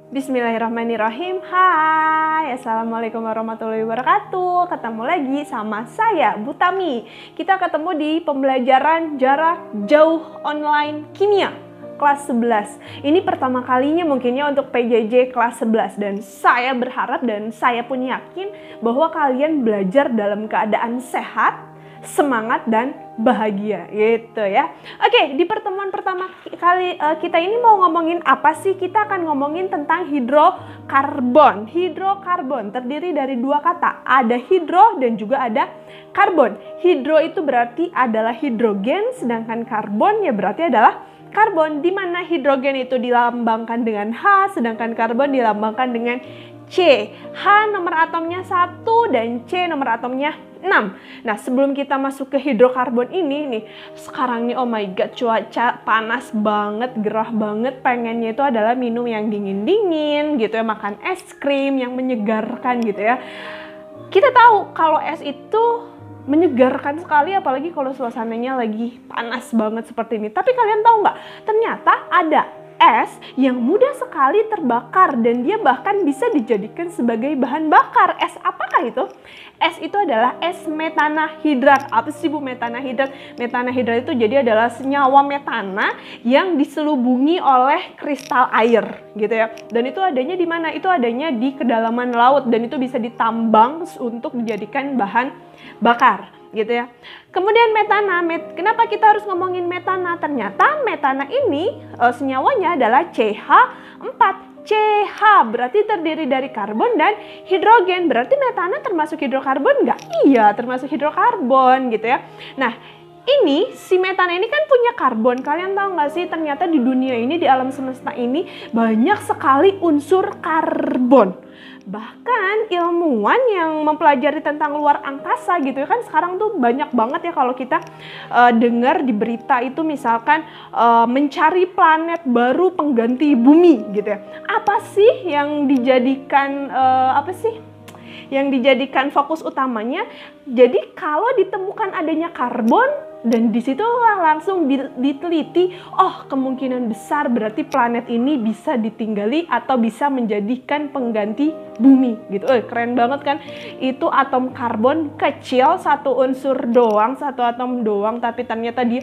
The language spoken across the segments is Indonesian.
Bismillahirrahmanirrahim. Hai, Assalamualaikum warahmatullahi wabarakatuh. Ketemu lagi sama saya, Bu Tami. Kita ketemu di pembelajaran jarak jauh online kimia kelas 11. Ini pertama kalinya mungkinnya untuk PJJ kelas 11. Dan saya berharap dan saya pun yakin bahwa kalian belajar dalam keadaan sehat, semangat, dan bahagia gitu ya. Oke, di pertemuan pertama kali kita ini mau ngomongin apa sih? Kita akan ngomongin tentang hidrokarbon. Hidrokarbon terdiri dari dua kata, ada hidro dan juga ada karbon. Hidro itu berarti adalah hidrogen, sedangkan karbon ya berarti adalah karbon, di mana hidrogen itu dilambangkan dengan H, sedangkan karbon dilambangkan dengan C. H nomor atomnya 1 dan C nomor atomnya 6. Nah, sebelum kita masuk ke hidrokarbon ini nih, sekarang nih oh my god, cuaca panas banget, gerah banget, pengennya itu adalah minum yang dingin-dingin gitu ya, makan es krim yang menyegarkan gitu ya. Kita tahu kalau es itu menyegarkan sekali, apalagi kalau suasananya lagi panas banget seperti ini. Tapi kalian tahu nggak? Ternyata ada es yang mudah sekali terbakar dan dia bahkan bisa dijadikan sebagai bahan bakar. Es apakah itu? Es itu adalah es metanahidrat. Apa sih Bu metanahidrat? Metanahidrat itu jadi adalah senyawa metana yang diselubungi oleh kristal air gitu ya. Dan itu adanya di mana? Itu adanya di kedalaman laut dan itu bisa ditambang untuk dijadikan bahan bakar gitu ya. Kemudian metana, kenapa kita harus ngomongin metana? Ternyata metana ini senyawanya adalah CH4. CH berarti terdiri dari karbon dan hidrogen. Berarti metana termasuk hidrokarbon nggak? Iya, termasuk hidrokarbon gitu ya. Nah, ini si metana ini kan punya karbon. Kalian tahu nggak sih ternyata di dunia ini, di alam semesta ini banyak sekali unsur karbon. Bahkan ilmuwan yang mempelajari tentang luar angkasa gitu ya, kan sekarang tuh banyak banget ya kalau kita dengar di berita itu misalkan mencari planet baru pengganti bumi gitu ya. Apa sih yang dijadikan yang dijadikan fokus utamanya? Jadi kalau ditemukan adanya karbon dan disitulah langsung diteliti, oh kemungkinan besar berarti planet ini bisa ditinggali atau bisa menjadikan pengganti bumi gitu. Keren banget kan? Itu atom karbon kecil, satu unsur doang, satu atom doang, tapi ternyata dia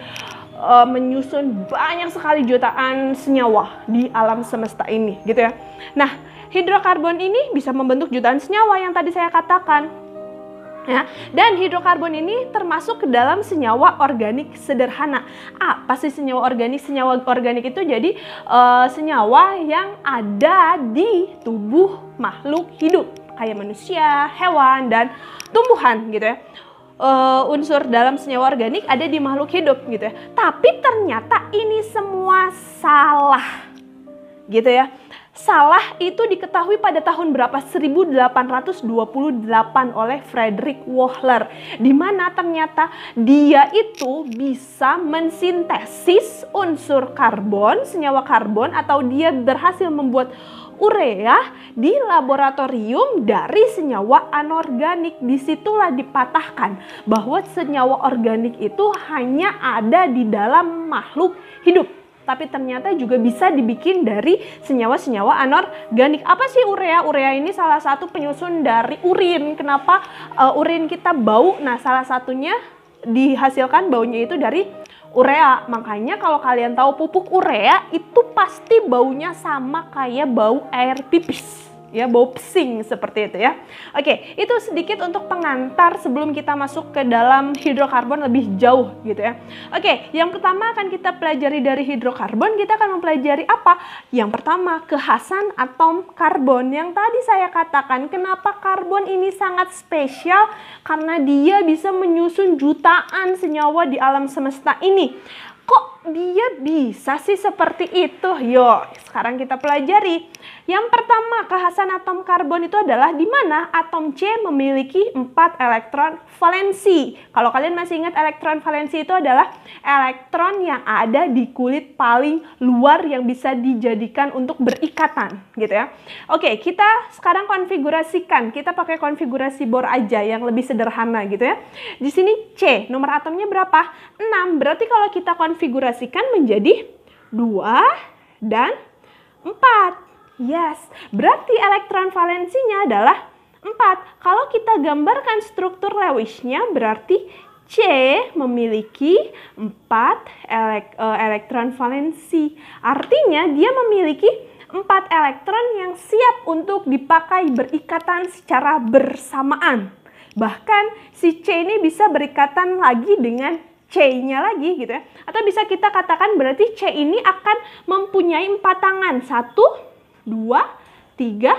menyusun banyak sekali jutaan senyawa di alam semesta ini gitu ya. Nah, hidrokarbon ini bisa membentuk jutaan senyawa yang tadi saya katakan. Ya, dan hidrokarbon ini termasuk ke dalam senyawa organik sederhana. Apa sih senyawa organik? Senyawa organik itu jadi senyawa yang ada di tubuh makhluk hidup kayak manusia, hewan, dan tumbuhan gitu ya. Unsur dalam senyawa organik ada di makhluk hidup gitu ya. Tapi ternyata ini semua salah gitu ya. Salah itu diketahui pada tahun berapa? 1828 oleh Friedrich Wöhler, di mana ternyata dia itu bisa mensintesis unsur karbon, senyawa karbon, atau dia berhasil membuat urea di laboratorium dari senyawa anorganik. Disitulah dipatahkan bahwa senyawa organik itu hanya ada di dalam makhluk hidup, tapi ternyata juga bisa dibikin dari senyawa-senyawa anorganik. Apa sih urea? Urea ini salah satu penyusun dari urin. Kenapa urin kita bau? Nah, salah satunya dihasilkan baunya itu dari urea. Makanya kalau kalian tahu pupuk urea itu pasti baunya sama kayak bau air pipis. Ya, bau pesing seperti itu ya. Oke, itu sedikit untuk pengantar sebelum kita masuk ke dalam hidrokarbon lebih jauh gitu ya. Oke, yang pertama akan kita pelajari dari hidrokarbon, kita akan mempelajari apa? Yang pertama, kekhasan atom karbon. Yang tadi saya katakan, kenapa karbon ini sangat spesial? Karena dia bisa menyusun jutaan senyawa di alam semesta ini. Kok dia bisa sih seperti itu? Yuk, sekarang kita pelajari. Yang pertama, kekhasan atom karbon itu adalah di mana atom C memiliki 4 elektron valensi. Kalau kalian masih ingat, elektron valensi itu adalah elektron yang ada di kulit paling luar yang bisa dijadikan untuk berikatan, gitu ya. Oke, kita sekarang konfigurasikan. Kita pakai konfigurasi Bohr aja yang lebih sederhana gitu ya. Di sini C, nomor atomnya berapa? 6. Berarti kalau kita konfigurasikan menjadi 2 dan 4. Yes, berarti elektron valensinya adalah 4. Kalau kita gambarkan struktur Lewis-nya, berarti C memiliki 4 elektron valensi. Artinya dia memiliki 4 elektron yang siap untuk dipakai berikatan secara bersamaan. Bahkan si C ini bisa berikatan lagi dengan C-nya lagi gitu ya. Atau bisa kita katakan berarti C ini akan mempunyai 4 tangan. 1, 2, 3,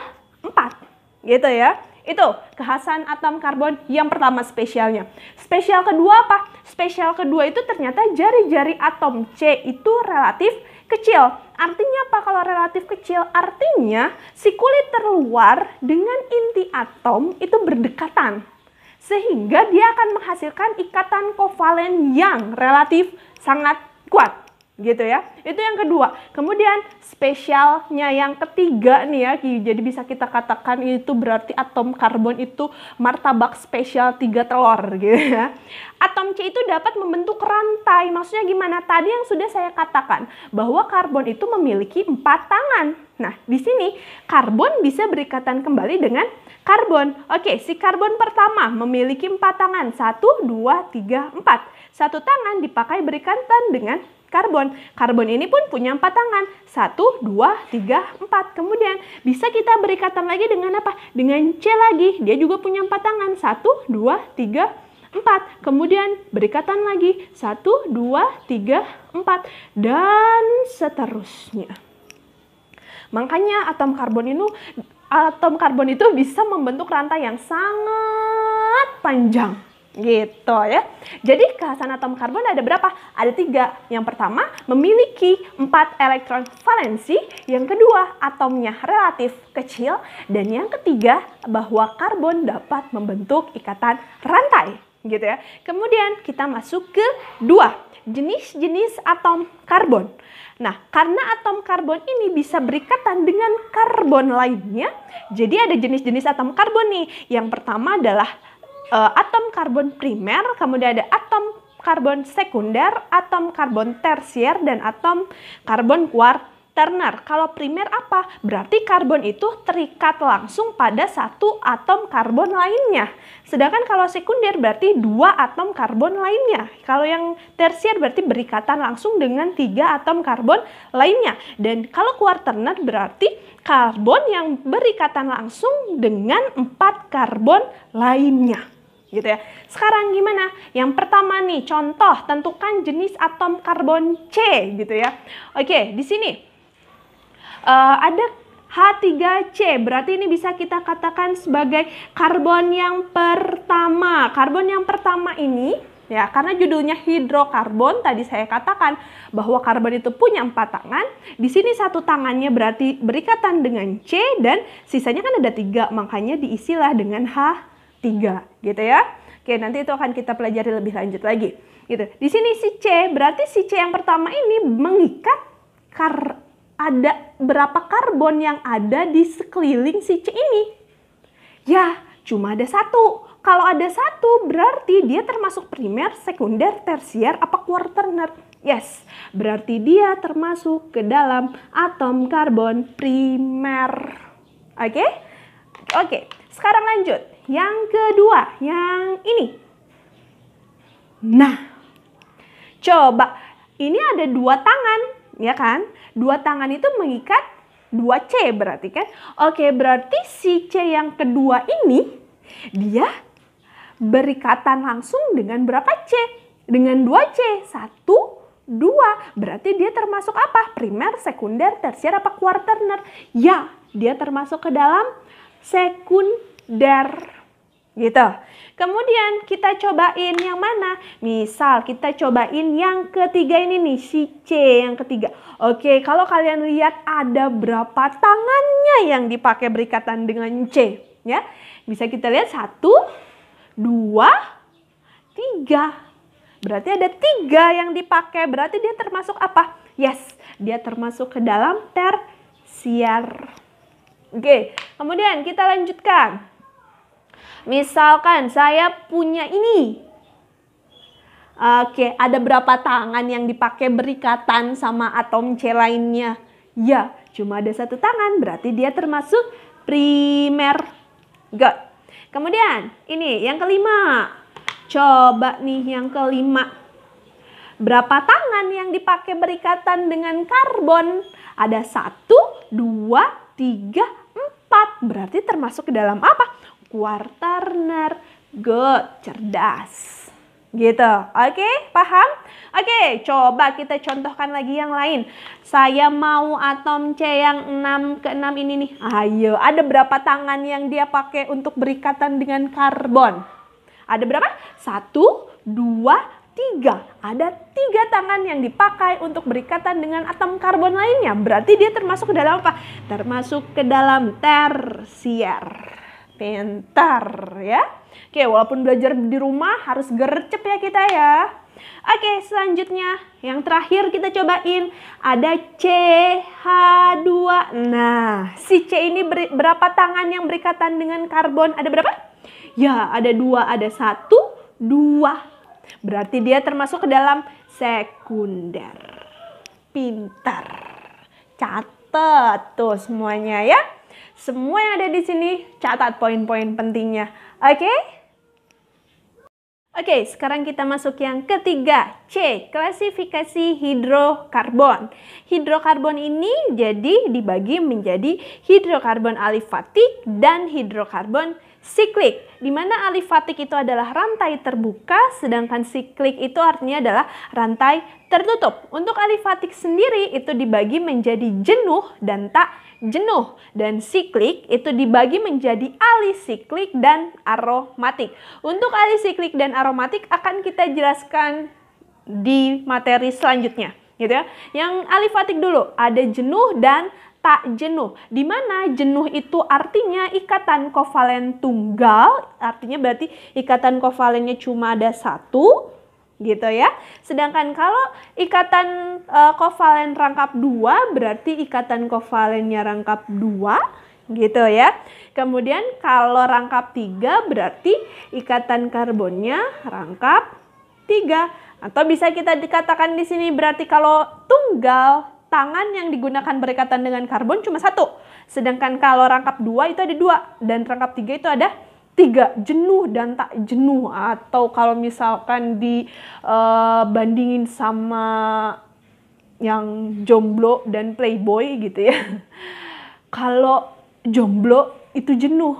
4. Gitu ya. Itu kekhasan atom karbon yang pertama spesialnya. Spesial kedua apa? Spesial kedua itu ternyata jari-jari atom C itu relatif kecil. Artinya apa kalau relatif kecil? Artinya si kulit terluar dengan inti atom itu berdekatan. Sehingga dia akan menghasilkan ikatan kovalen yang relatif sangat kuat. Gitu ya. Itu yang kedua. Kemudian spesialnya yang ketiga nih ya. Jadi bisa kita katakan itu berarti atom karbon itu martabak spesial 3 telur gitu ya. Atom C itu dapat membentuk rantai. Maksudnya gimana? Tadi yang sudah saya katakan bahwa karbon itu memiliki 4 tangan. Nah, di sini karbon bisa berikatan kembali dengan karbon. Oke, si karbon pertama memiliki 4 tangan. 1, 2, 3, 4. Satu tangan dipakai berikatan dengan karbon. Karbon ini pun punya 4 tangan. 1, 2, 3, 4. Kemudian bisa kita berikatan lagi dengan apa? Dengan C lagi. Dia juga punya 4 tangan. 1, 2, 3, 4. Kemudian berikatan lagi. 1, 2, 3, 4. Dan seterusnya. Makanya atom karbon itu bisa membentuk rantai yang sangat panjang. Gitu ya. Jadi kekhasan atom karbon ada berapa? Ada 3. Yang pertama memiliki 4 elektron valensi. Yang kedua atomnya relatif kecil. Dan yang ketiga bahwa karbon dapat membentuk ikatan rantai. Gitu ya. Kemudian kita masuk ke 2. Jenis-jenis atom karbon. Nah, karena atom karbon ini bisa berikatan dengan karbon lainnya. Jadi ada jenis-jenis atom karbon nih. Yang pertama adalah atom karbon primer, kemudian ada atom karbon sekunder, atom karbon tersier, dan atom karbon kuarterner. Kalau primer apa? Berarti karbon itu terikat langsung pada satu atom karbon lainnya. Sedangkan kalau sekunder berarti 2 atom karbon lainnya. Kalau yang tersier berarti berikatan langsung dengan 3 atom karbon lainnya. Dan kalau kuarterner berarti karbon yang berikatan langsung dengan 4 karbon lainnya. Gitu ya. Sekarang gimana? Yang pertama nih, contoh tentukan jenis atom karbon C gitu ya. Oke, di sini ada H3C, berarti ini bisa kita katakan sebagai karbon yang pertama. Karbon yang pertama ini ya, karena judulnya hidrokarbon, tadi saya katakan bahwa karbon itu punya 4 tangan. Di sini 1 tangannya berarti berikatan dengan C dan sisanya kan ada 3, makanya diisilah dengan H3 gitu ya. Oke, nanti itu akan kita pelajari lebih lanjut lagi. Gitu. Di sini si C, berarti si C yang pertama ini mengikat ada berapa karbon yang ada di sekeliling si C ini? Ya, cuma ada 1. Kalau ada 1, berarti dia termasuk primer, sekunder, tersier, apa kuarterner? Yes, berarti dia termasuk ke dalam atom karbon primer. Oke? Oke, sekarang lanjut. Yang kedua, yang ini. Nah, coba. Ini ada 2 tangan, ya kan? 2 tangan itu mengikat 2C berarti kan? Oke, berarti si C yang kedua ini, dia berikatan langsung dengan berapa C? Dengan 2C. 1, 2. Berarti dia termasuk apa? Primer, sekunder, tersier, apa kuarterner? Ya, dia termasuk ke dalam sekunder. Gitu. Kemudian kita cobain yang mana? Misal kita cobain yang ketiga ini nih, si C yang ketiga. Oke, kalau kalian lihat ada berapa tangannya yang dipakai berikatan dengan C, ya? Bisa kita lihat 1, 2, 3. Berarti ada 3 yang dipakai. Berarti dia termasuk apa? Yes, dia termasuk ke dalam tersier. Oke, kemudian kita lanjutkan. Misalkan saya punya ini. Oke, ada berapa tangan yang dipakai berikatan sama atom C lainnya? Ya, Cuma ada satu tangan, berarti dia termasuk primer. Good. Kemudian, ini yang kelima. Coba nih yang kelima. Berapa tangan yang dipakai berikatan dengan karbon? Ada 1, 2, 3, 4. Berarti termasuk ke dalam apa? Quaterner. Good. Cerdas. Gitu. Oke, paham? Oke, coba kita contohkan lagi yang lain. Saya mau atom C yang 6 ke 6 ini nih. Ayo, ada berapa tangan yang dia pakai untuk berikatan dengan karbon? Ada berapa? 1, 2, 3. Ada 3 tangan yang dipakai untuk berikatan dengan atom karbon lainnya. Berarti dia termasuk ke dalam apa? Termasuk ke dalam tersier. Pintar ya. Oke, walaupun belajar di rumah harus gercep ya kita ya. Oke, selanjutnya yang terakhir kita cobain ada CH2. Nah, si C ini berapa tangan yang berikatan dengan karbon? Ada berapa? Ya, ada 2, ada 1, 2. Berarti dia termasuk ke dalam sekunder. Pintar. Catat tuh semuanya ya. Semua yang ada di sini catat poin-poin pentingnya. Oke? Oke, sekarang kita masuk yang ketiga. C, klasifikasi hidrokarbon. Hidrokarbon ini jadi dibagi menjadi hidrokarbon alifatik dan hidrokarbon siklik. Di mana alifatik itu adalah rantai terbuka, sedangkan siklik itu artinya adalah rantai tertutup. Untuk alifatik sendiri itu dibagi menjadi jenuh dan tak jenuh. Dan siklik itu dibagi menjadi alisiklik dan aromatik. Untuk alisiklik dan aromatik akan kita jelaskan di materi selanjutnya, gitu ya. Yang alifatik dulu, ada jenuh dan tak jenuh. Di mana jenuh itu artinya ikatan kovalen tunggal, artinya berarti ikatan kovalennya cuma ada 1, gitu ya. Sedangkan kalau ikatan kovalen rangkap 2, berarti ikatan kovalennya rangkap 2, gitu ya. Kemudian kalau rangkap 3, berarti ikatan karbonnya rangkap 3. Atau bisa kita dikatakan di sini berarti kalau tunggal, tangan yang digunakan berikatan dengan karbon cuma 1. Sedangkan kalau rangkap 2 itu ada 2. Dan rangkap 3 itu ada 3. Jenuh dan tak jenuh. Atau kalau misalkan dibandingin sama yang jomblo dan playboy gitu ya. Kalau jomblo itu jenuh.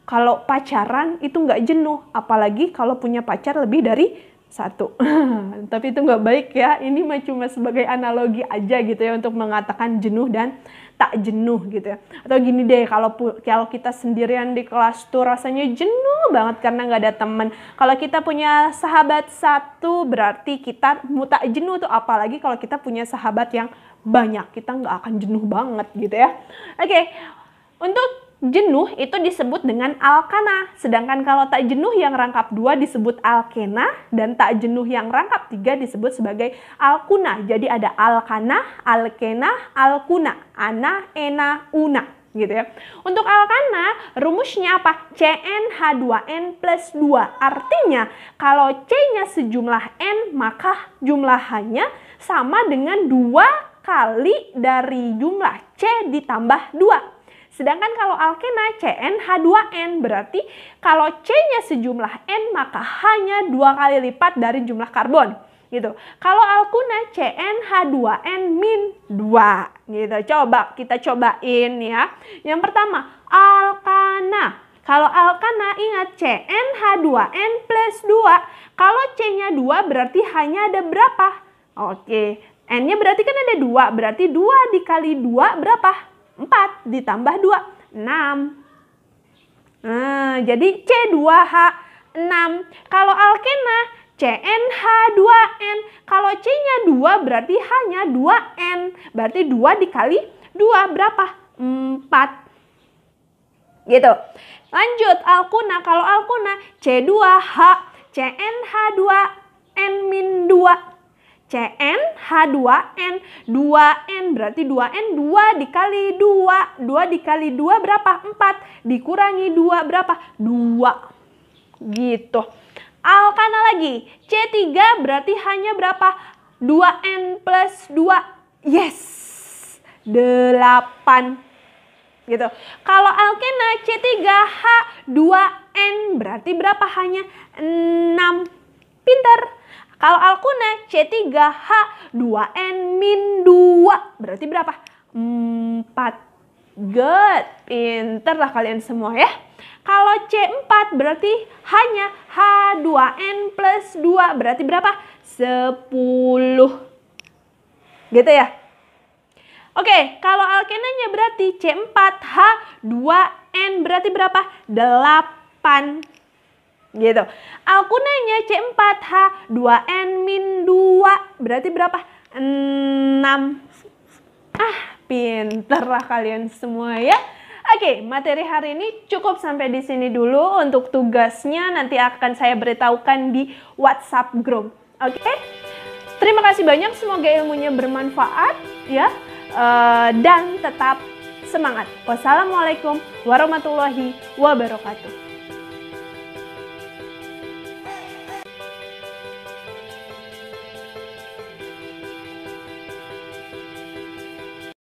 Kalau pacaran itu nggak jenuh. Apalagi kalau punya pacar lebih dari 1. Tapi itu nggak baik ya. Ini mah cuma sebagai analogi aja gitu ya untuk mengatakan jenuh dan tak jenuh gitu ya. Atau gini deh, kalau kita sendirian di kelas tuh rasanya jenuh banget karena nggak ada teman. Kalau kita punya sahabat 1 berarti kita tak jenuh tuh. Apalagi kalau kita punya sahabat yang banyak, kita nggak akan jenuh banget gitu ya. Oke, untuk jenuh itu disebut dengan alkana. Sedangkan kalau tak jenuh yang rangkap 2 disebut alkena. Dan tak jenuh yang rangkap 3 disebut sebagai alkuna. Jadi ada alkana, alkena, alkuna. Ana, ena, una. Gitu ya. Untuk alkana rumusnya apa? CnH2n plus 2. Artinya kalau C-nya sejumlah N maka jumlah H-nya sama dengan 2 kali dari jumlah C ditambah 2. Sedangkan kalau alkena CnH2n berarti kalau C-nya sejumlah N maka hanya 2 kali lipat dari jumlah karbon. Gitu. Kalau alkuna CnH2n min 2. Gitu. Coba kita cobain ya. Yang pertama, alkana. Kalau alkana ingat CnH2n plus 2. Kalau C-nya 2 berarti hanya ada berapa? Oke, N-nya berarti kan ada 2. Berarti 2 dikali 2 berapa? 4 ditambah 2, 6. Nah, jadi C2H6. Kalau alkena CnH2n. Kalau C-nya 2 berarti hanya 2N. Berarti 2 dikali 2 berapa? 4. Gitu. Lanjut, alkuna. Kalau alkuna C2H, CnH2n min 2. CnH2n, 2n berarti 2n 2 dikali 2. 2 dikali 2 berapa? 4. Dikurangi 2 berapa? 2. Gitu. Alkana lagi. C3 berarti hanya berapa? 2n plus 2. Yes. Gitu. Kalau alkena C3H2N berarti berapa? Hanya 6. Pinter. Kalau alkuna C3H2N-2 berarti berapa? 4. Good. Pinter lah kalian semua ya. Kalau C4 berarti hanya H2N plus 2 berarti berapa? 10. Gitu ya. Oke, kalau alkenanya berarti C4H2N berarti berapa? 8. Gitu. Alkunanya C4H2N-2 berarti berapa? 6. Pinter lah kalian semua ya. Oke, materi hari ini cukup sampai di sini dulu. Untuk tugasnya nanti akan saya beritahukan di WhatsApp group. Oke? Terima kasih banyak, semoga ilmunya bermanfaat ya. Dan tetap semangat. Wassalamualaikum warahmatullahi wabarakatuh.